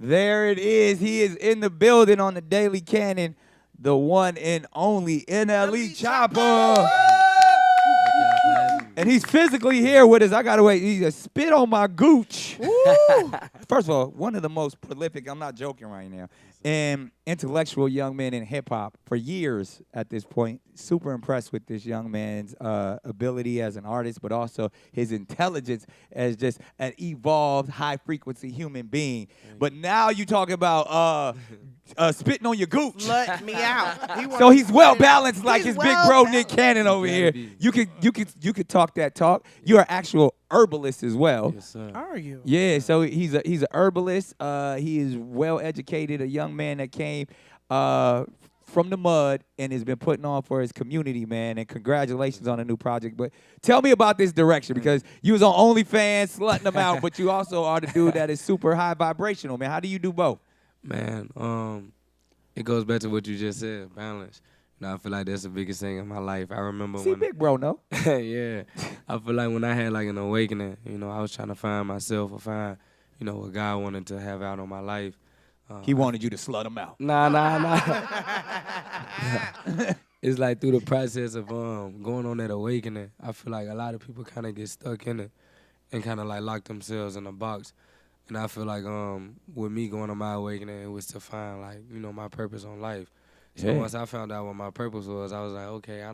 There it is. He is in the building on the Daily Cannon, the one and only NLE Choppa. And he's physically here with us. I gotta wait. He's a spit on my gooch. First of all, one of the most prolific, I'm not joking right now, and intellectual young men in hip hop for years at this point. Super impressed with this young man's ability as an artist, but also his intelligence as just an evolved, high frequency human being. But now you talk about spitting on your gooch. Slut me out. So he's well balanced, like his big bro Nick Cannon over here. You could talk that talk. You're an actual herbalist as well. Yes, sir. How are you? Yeah, so he's a herbalist. He is well educated, a young man that came from the mud and has been putting on for his community, man. And congratulations on a new project. But tell me about this direction, because you was on OnlyFans slutting them out, but you also are the dude that is super high vibrational, man. How do you do both? Man, it goes back to what you just said, balance. You know, I feel like that's the biggest thing in my life. I remember See, when big bro, no? yeah. I feel like when I had like an awakening, you know, I was trying to find myself or find, you know, what God wanted to have out on my life. He wanted you to slut him out. Nah. It's like through the process of going on that awakening, I feel like a lot of people kind of get stuck in it and kind of like lock themselves in a box. And I feel like with me going on my awakening, it was to find like, you know, my purpose on life. So once I found out what my purpose was, I was like, okay, I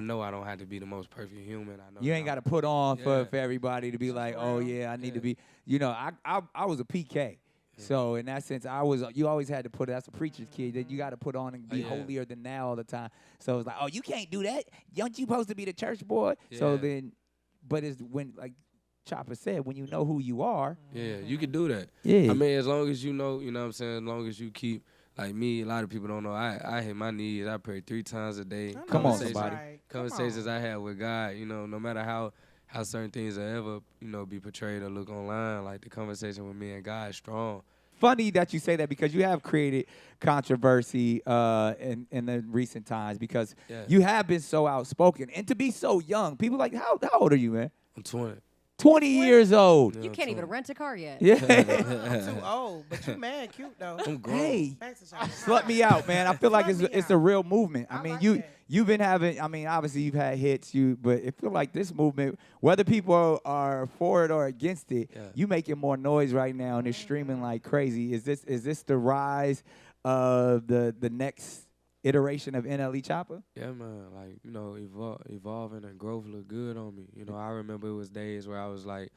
know I don't have to be the most perfect human. I know You ain't got to put on for everybody to be like, oh, yeah, I need to be. You know, I was a PK. So in that sense, you always had to put, that's a preacher's kid, that you got to put on and be holier than thou all the time. So it was like, oh, you can't do that. Aren't you supposed to be the church boy? Yeah. So then, but it's when, like Choppa said, when you know who you are. Yeah, you can do that. Yeah. I mean, as long as you know what I'm saying, as long as you keep, like me, a lot of people don't know, I hit my knees, I pray 3 times a day. Come on, somebody. Conversations I have with God, you know, no matter how certain things will ever, you know, be portrayed or look online, like the conversation with me and God is strong. Funny that you say that, because you have created controversy in the recent times, because you have been so outspoken. And to be so young, people like, how old are you, man? I'm 20. 20 years old. You can't even rent a car yet. Yeah. I'm too old, but you mad cute though. I'm grown. Hey, slut me out, man. I feel like it's a real movement. I mean, you've been having, I mean, obviously you've had hits, but it feel like this movement, whether people are for it or against it, you making more noise right now and it's streaming like crazy. Is this the rise of the next iteration of NLE Choppa? Yeah, man. Like, you know, evolving and growth look good on me. You know, I remember it was days where I was like,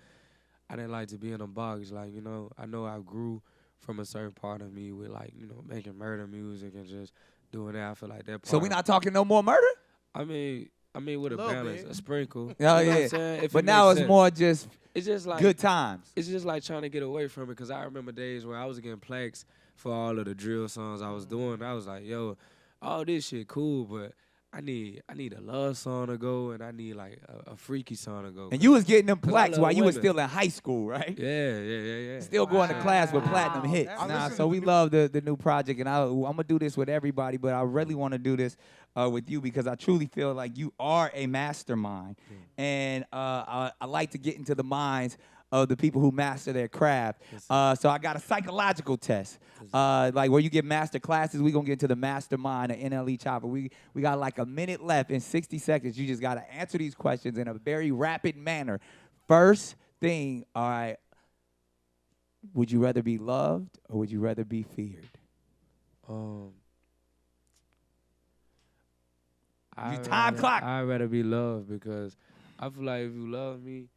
I didn't like to be in a box. Like, you know I grew from a certain part of me with, like, you know, making murder music and just doing that. I feel like that part. So we not talking no more murder? I mean with a balance, a sprinkle. Oh, yeah. But now it's more just it's just like good times. It's just like trying to get away from it, because I remember days where I was getting plaques for all of the drill songs I was doing. I was like, yo, all this shit cool, but I need a love song to go, and I need like a freaky song to go. And you was getting them plaques while you was still in high school, right? Yeah. Still going to class with platinum hits. So we love the new project, and I'm gonna do this with everybody, but I really want to do this with you, because I truly feel like you are a mastermind, and I like to get into the minds of the people who master their craft. So I got a psychological test, like where you get master classes. We're going to get into the mastermind of NLE Choppa. We got like a minute left. In 60 seconds, you just got to answer these questions in a very rapid manner. First thing, all right, would you rather be loved or would you rather be feared? Time clock. I'd rather be loved, because I feel like if you love me,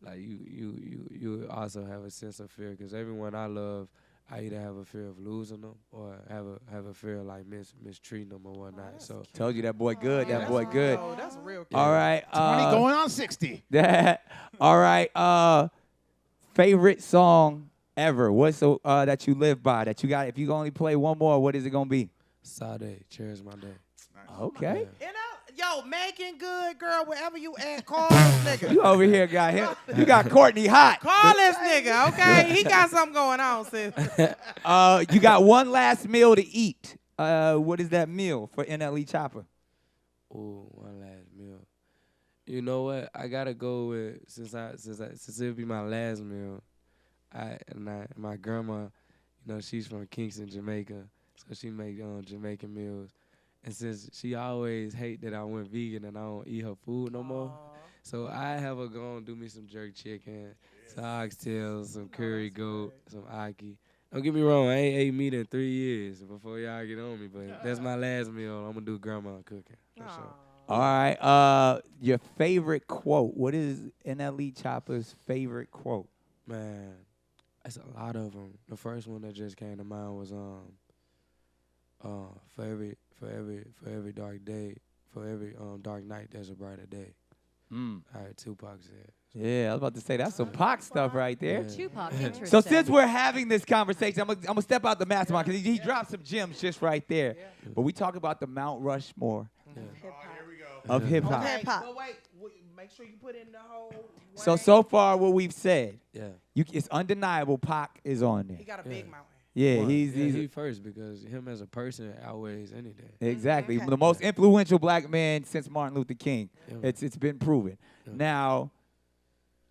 like you also have a sense of fear, because everyone I love, I either have a fear of losing them or have a fear of like mistreating them or whatnot. So told you that boy good. That boy good. Oh, that's real. All right. 20 going on 60. All right. Favorite song ever? What's that you live by? That you got? If you only play one more, what is it gonna be? Sade, Cherish My Day. Okay. You know, yo, Meagan Good, girl, wherever you at, call this nigga. You over here got him. You got Courtney hot. Call this nigga, okay? He got something going on, sis. You got one last meal to eat. What is that meal for NLE Choppa? Oh, one last meal. You know what? I gotta go with since it'll be my last meal. my grandma, she's from Kingston, Jamaica, so she make Jamaican meals. And since she always hate that I went vegan and I don't eat her food no more, so I have her go and do me some jerk chicken, some oxtails, some curry goat, some aki. Don't get me wrong, I ain't ate meat in 3 years before y'all get on me, but that's my last meal. I'm gonna do grandma cooking for sure. All right. Your favorite quote. What is NLE Choppa's favorite quote? Man, that's a lot of them. The first one that just came to mind was for every dark day, for every dark night, there's a brighter day. All right, Tupac said. Yeah, I was about to say that's some Pac stuff right there. Yeah. Tupac, interesting. So since we're having this conversation, I'm gonna step out the mastermind because he dropped some gems just right there. But we talk about the Mount Rushmore of hip hop. But wait, make sure you put in the whole. So far what we've said, Yeah. it's undeniable. Pac is on there. He got a big mountain. Yeah, One, he's he first because him as a person outweighs anything. exactly Okay. the most influential black man since Martin Luther King. Yeah. It's been proven. Yeah. Now,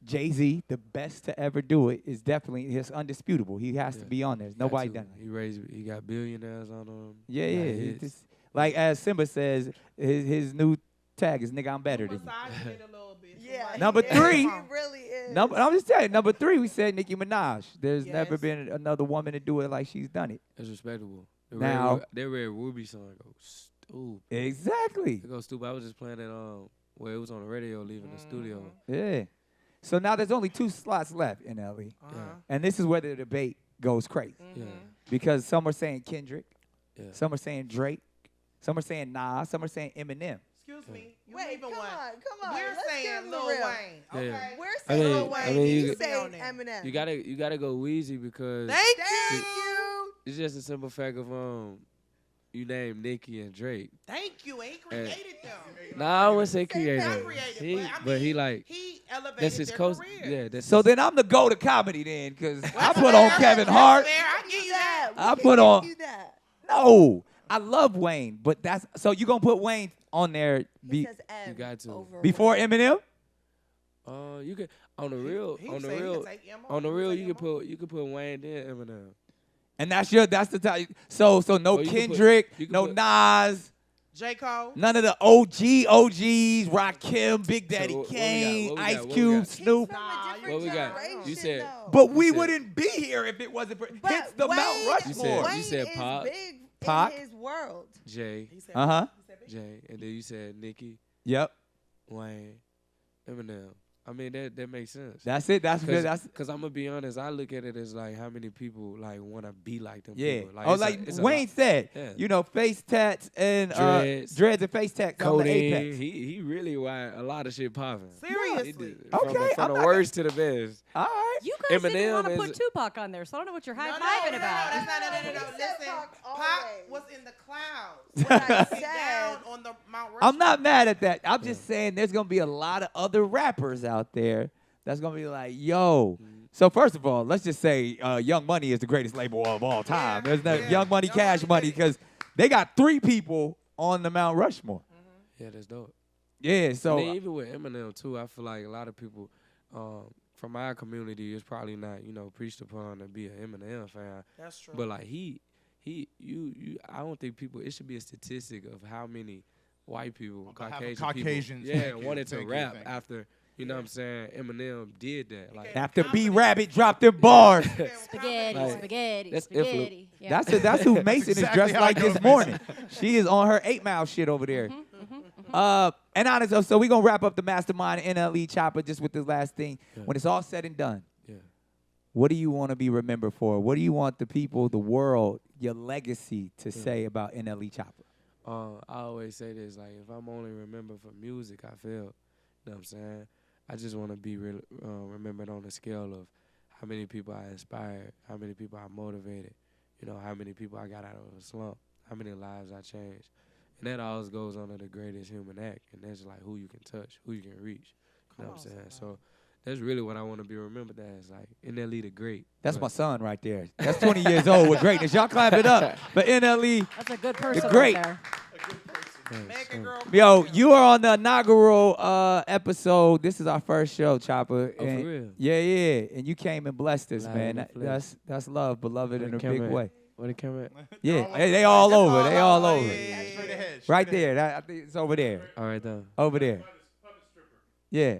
Jay-Z, the best to ever do it, is definitely it's undisputable. He has to be on there. Nobody done it. He got billionaires on him. Yeah, Got yeah. hits. Like as Simba says, his new tag is "Nigga, I'm better than you." Massaging it a little bit. Yeah. Number he three. really is. I'm just telling you, number 3, we said Nicki Minaj. There's never Yes. been another woman to do it like she's done it. It's respectable. Now- That Red Ruby song goes stupid. Exactly. It goes stupid. I was just playing it it was on the radio leaving the studio. Yeah. So now there's only 2 slots left in LE. And this is where the debate goes crazy. Yeah. Because some are saying Kendrick, Yeah. some are saying Drake, some are saying Nas, some are saying Eminem. Excuse me. You Wait, leaving come one. on. We're Let's get saying him Lil the real. Wayne. Yeah, Okay. yeah. We're I saying mean- Lil Wayne. I mean, you you saying get- Eminem. You gotta go Weezy because Thank Thank you. you. it's just a simple fact of you name Nicki and Drake. Thank you. He created them. Nah, I wouldn't say Not creative. created, But he elevated that's his their coast. career. Yeah, that's So his, then I'm the go to comedy then, because I That's put on fair. Kevin That's Hart. fair. I give you that. I We put can on- give you that. No, I love Wayne, but that's so you gonna put Wayne on there He says M You got to. over before Wayne. Eminem? you can on the real He on the said he real could take Emma. on the He real could you take can Emma. put Wayne then Eminem. And that's the type. So no Or you can put- Kendrick, you can no put- Nas, J. Cole. none of the OGs, Rakim, Big Daddy what we got? Kane, What we Ice got? What we Cube, got? Snoop. From a Nah, different what we got? generation, You said- though. But we You said- wouldn't be here if it wasn't for But hits the Mount Wayne- Rushmore. You said Wayne Pac. is big Pac. in his world. Jay, He said, Uh-huh. he said big. Jay, and then you said Nicki, Yep. Wayne, Eminem. I mean that makes sense. That's it. That's good. That's Because I'm gonna be honest, I look at it as like how many people like want to be like them. yeah. People. Oh, it's like it's Wayne lot. said, Yeah. face tats and Dreads. and face tats on the Codeine, apex. he really why a lot of shit popping. Seriously. Okay, from I'm the not worst to the best. All right. You guys didn't Eminem want to is- put Tupac on there, so I don't know what you're No, high-fiving about. That's not, no. He said Listen, Pac Pac always. was in the clouds. What I He's said. down on the Mount Rushmore. I'm not mad at that. I'm just saying there's gonna be a lot of other rappers out there that's gonna be like, yo. So first of all, let's just say Young Money is the greatest label of all time. There's no Young Money, Young Cash Money Money, did it. because they got 3 people on the Mount Rushmore. Yeah, that's dope. Yeah. So I mean, even with Eminem too, I feel like a lot of people from our community is probably not preached upon to be an Eminem fan. That's true. But like I don't think people. It should be a statistic of how many white people, On behalf of Caucasians, Caucasians, people, thank you, wanted to thank you, rap thank you. after. You know what I'm saying? Eminem did that. Like after B Rabbit dropped them bars, Spaghetti, Like, spaghetti, that's spaghetti. Yeah. that's who Mason exactly is dressed how like it goes, this morning. She is on her 8 Mile shit over there. And honestly, so we're gonna wrap up the Mastermind NLE Choppa just with this last thing. Yeah. When it's all said and done, yeah. what do you want to be remembered for? What do you want the people, the world, your legacy to say about NLE Choppa? I always say this, like, if I'm only remembered for music, I feel, you know what I'm saying? I just want to be remembered on the scale of how many people I inspired, how many people I motivated, how many people I got out of a slump, how many lives I changed. And that always goes under the greatest human act, and that's like who you can touch, who you can reach, you know what I'm saying? So that's really what I want to be remembered as, like, NLE the Great. That's But- my son right there. That's 20 years old with greatness. Y'all clap it up for NLE. That's a good person great. right there. Megan girl. Yo, you are on the inaugural episode. This is our first show, Choppa. Oh, And- for real? Yeah. And you came and blessed us, Live man. in the That's love, beloved in a big way. Where the camera at? Yeah, they all over. They all over. Yeah. Right there. I think it's over there. All right, though. Over there. Yeah.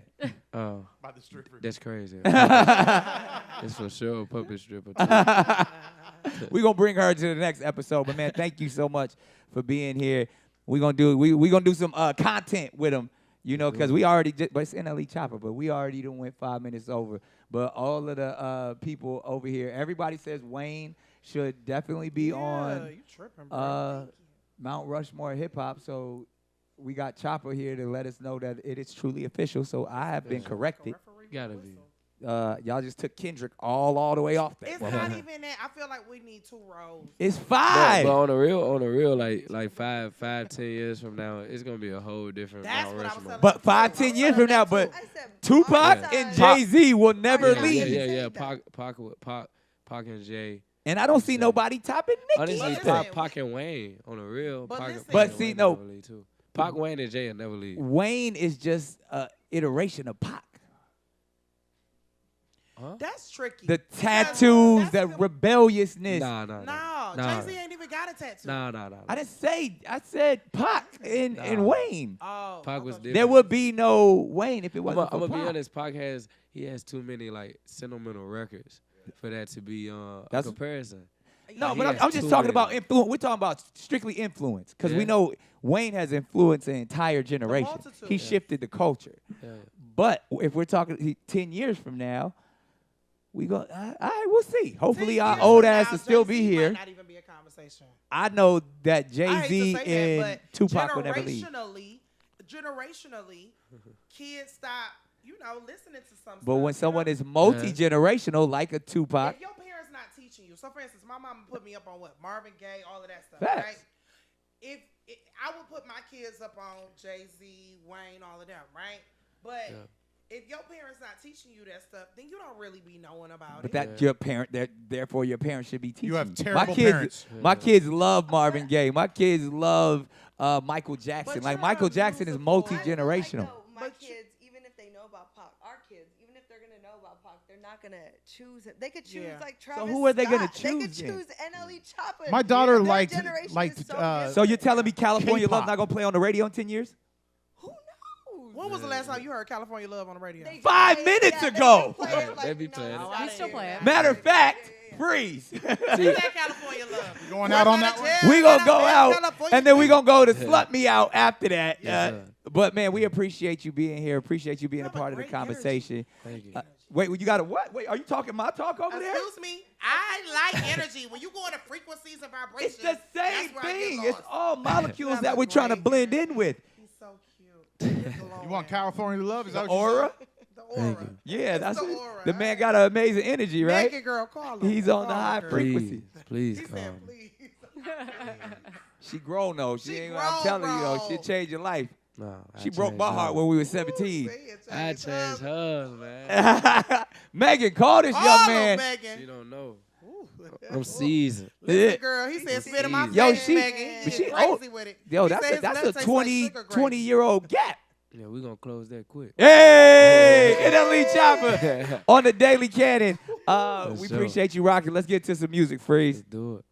Oh, By the stripper. that's crazy. It's for sure a puppet stripper, too. We're gonna bring her to the next episode. But man, thank you so much for being here. We're gonna do some content with them, you know, because we already did, but it's NLE Choppa, but we already done went 5 minutes over. But all of the people over here, everybody says Wayne should definitely be on You tripping, bro. Mount Rushmore hip hop. So we got Choppa here to let us know that it is truly official. So I have been corrected. Gotta be. Y'all just took Kendrick all the way off that. It's not even that. I feel like we need 2 rows. It's 5. But on the real, like 5, 10 years from now, it's gonna be a whole different That's Mount what I was Rushmore. telling But 5, 10 years from now, but I said Tupac Mark and side. Jay-Z will never Yeah, leave. Yeah. Pac and Jay. And I don't see nobody topping Nicki. Honestly, listen. Pac and Wayne on the real. But Pac, listen. Pac But and see, Wayne no. never leave, too. Pac, Wayne, and Jay will never leave. Wayne is just an iteration of Pac. Huh? That's tricky. The Because tattoos, the that's rebelliousness. Nah. No, Jay-Z ain't even got a tattoo. Nah. I didn't say. I said Pac and Nah. Wayne. Oh, Pac was okay. different. There would be no Wayne if it I'm wasn't gonna for be Pac. honest. Pac has too many like sentimental records for that to be a That's- comparison. No, He but has I'm just too talking many. about influence. We're talking about strictly influence because we Yeah. know Wayne has influenced an entire generation. multitude. He Yeah. shifted the culture. Yeah. But if we're talking 10 years from now, we go. All right, we'll see. Hopefully, 10 our years old from ass now, will still be Jay-Z here. Might not even be a conversation. I know that I Jay hate Z to say and that, but Tupac would never leave. Generationally, kids stop, listening to some But stuff. when someone is multi-generational, like a Tupac, if your parents not teaching you, so for instance, my mama put me up on what? Marvin Gaye, all of that stuff, Facts. right? If I would put my kids up on Jay-Z, Wayne, all of them, right? But if your parents not teaching you that stuff, then you don't really be knowing about but it. that your parent, therefore your parents should be teaching. You have My terrible kids, parents. my kids love Marvin Gaye. My kids love Michael Jackson. But Like you're Michael a Jackson is musical- multi-generational. My But you- kids, even if they know about Pac, our kids, even if they're gonna know about Pac, they're not gonna choose it. They could choose Yeah. like Travis. who are they gonna Scott. They could choose then? choose NLE Choppa. My daughter Their liked- generation liked, is so uh, different. So you're telling me California K-pop. Love not gonna play on the radio in 10 years? who knows? When was the last time you heard California Love on the radio? They 5 play- minutes they ago. play it like They be we know playing it. it's Oh, not I We still didn't play hear it. that. Matter of fact, yeah. freeze. Who's that California Love? Going out on that one? We gonna go out and then we gonna go to Yeah. Slut Me Out after that. Yes, sir. But man, we appreciate you being here. Appreciate you being You a have a part of the great energy. conversation. Thank you. Wait, you got a what? Wait, are you talking my talk over there? Excuse me. I like energy. When you go into frequencies and vibrations, It's the same that's where I get thing. It's lost. all molecules have that a we're trying to great blend in with. He's so cute. You want California Love? Is that The what you aura? The aura. Yeah, It's that's the it. aura. The man got an amazing energy, right? Megan girl, call him. He's on the Call high her. frequency. Please He come. said, please. She grown though. She She ain't. grown, I'm telling you though, bro. she'll change your life. No, She broke my heart when we were 17. I changed hers, man. Megan, call this young man. She Megan. don't know. Ooh. I'm seasoned. Listen, girl, he said spit in my face, Yo, she- Megan. but He she crazy old. with it. Yo, He that's said a, his that's nuts a taste 20, like sugar 20-year-old gap. Yeah, we gonna close that quick. Hey, NLE Choppa on the Daily Cannon. For We sure. appreciate you rocking. Let's get to some music, Freeze. Let's do it.